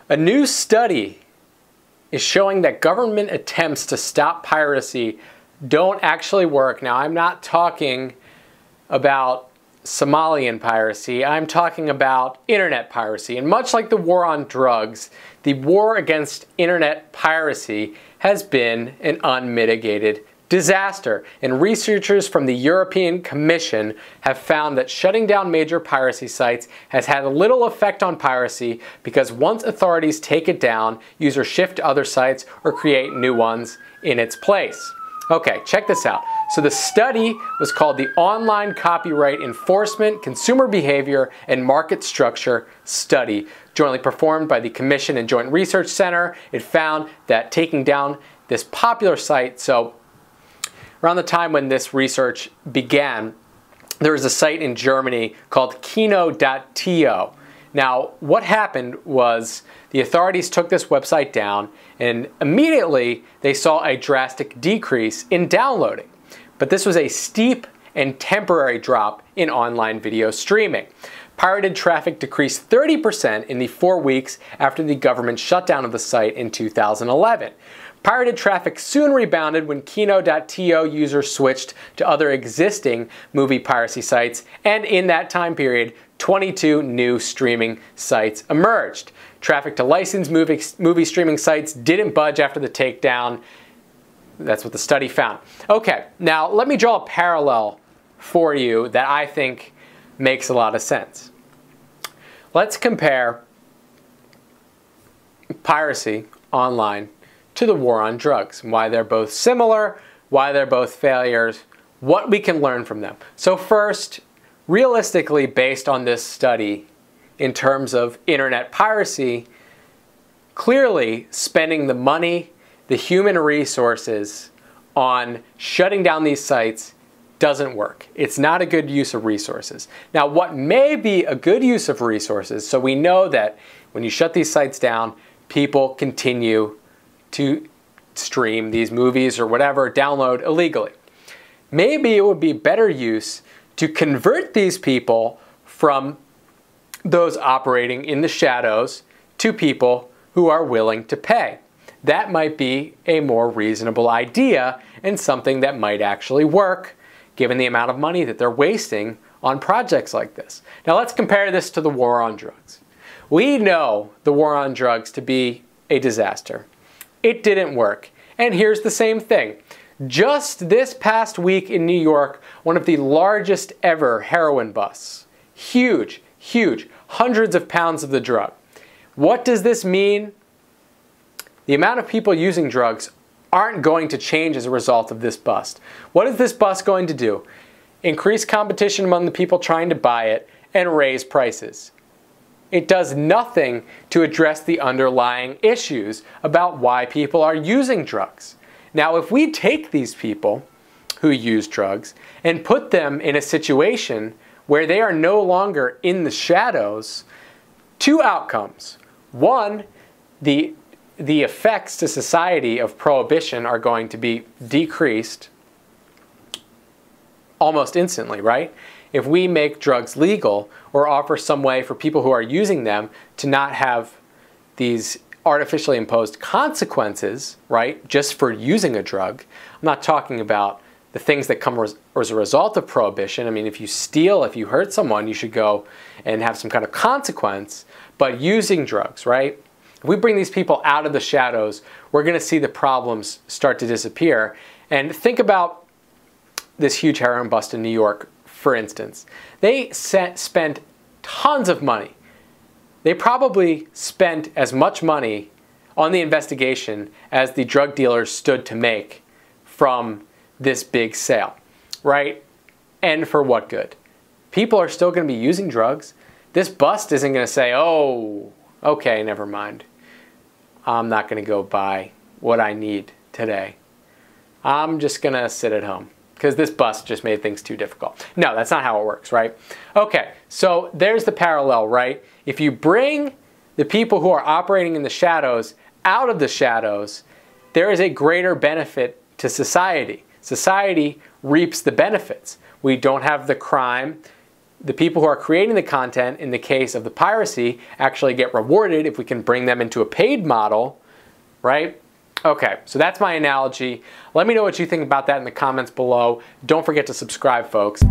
A new study is showing that government attempts to stop piracy don't actually work. Now, I'm not talking about Somalian piracy, I'm talking about internet piracy. And much like the war on drugs, the war against internet piracy has been an unmitigated disaster. And researchers from the European Commission have found that shutting down major piracy sites has had little effect on piracy because once authorities take it down, users shift to other sites or create new ones in its place. Okay, check this out. So the study was called the Online Copyright Enforcement, Consumer Behavior, and Market Structure Study, jointly performed by the Commission and Joint Research Center. It found that taking down this popular site, so around the time when this research began, there was a site in Germany called kino.to. Now, what happened was the authorities took this website down and immediately they saw a drastic decrease in downloading. But this was a steep and temporary drop in online video streaming. Pirated traffic decreased 30% in the 4 weeks after the government shutdown of the site in 2011. Pirated traffic soon rebounded when kino.to users switched to other existing movie piracy sites, and in that time period, 22 new streaming sites emerged. Traffic to licensed movie streaming sites didn't budge after the takedown. That's what the study found. Okay, now let me draw a parallel for you that I think makes a lot of sense. Let's compare piracy online to the war on drugs, why they're both similar, why they're both failures, what we can learn from them. So first, realistically, based on this study, in terms of internet piracy, clearly spending the money, the human resources on shutting down these sites doesn't work. It's not a good use of resources. Now, what may be a good use of resources, so we know that when you shut these sites down, people continue to stream these movies or whatever, download illegally. Maybe it would be better use to convert these people from those operating in the shadows to people who are willing to pay. That might be a more reasonable idea and something that might actually work given the amount of money that they're wasting on projects like this. Now let's compare this to the war on drugs. We know the war on drugs to be a disaster. It didn't work. And here's the same thing. Just this past week in New York, one of the largest ever heroin busts. Huge, huge, hundreds of pounds of the drug. What does this mean? The amount of people using drugs aren't going to change as a result of this bust. What is this bust going to do? Increase competition among the people trying to buy it and raise prices. It does nothing to address the underlying issues about why people are using drugs. Now, if we take these people who use drugs and put them in a situation where they are no longer in the shadows, two outcomes. One, the effects to society of prohibition are going to be decreased almost instantly, right? If we make drugs legal or offer some way for people who are using them to not have these artificially imposed consequences, right, just for using a drug. I'm not talking about the things that come as a result of prohibition. I mean, if you steal, if you hurt someone, you should go and have some kind of consequence. But using drugs, right? If we bring these people out of the shadows, we're going to see the problems start to disappear. And think about this huge heroin bust in New York, for instance. They spent tons of money. They probably spent as much money on the investigation as the drug dealers stood to make from this big sale, right? And for what good? People are still going to be using drugs. This bust isn't going to say, oh, okay, never mind. I'm not going to go buy what I need today. I'm just going to sit at home because this bust just made things too difficult. No, that's not how it works, right? Okay, so there's the parallel, right? If you bring the people who are operating in the shadows out of the shadows, there is a greater benefit to society. Society reaps the benefits. We don't have the crime. the people who are creating the content, in the case of the piracy, actually get rewarded if we can bring them into a paid model, right? Okay, so that's my analogy. Let me know what you think about that in the comments below. Don't forget to subscribe, folks.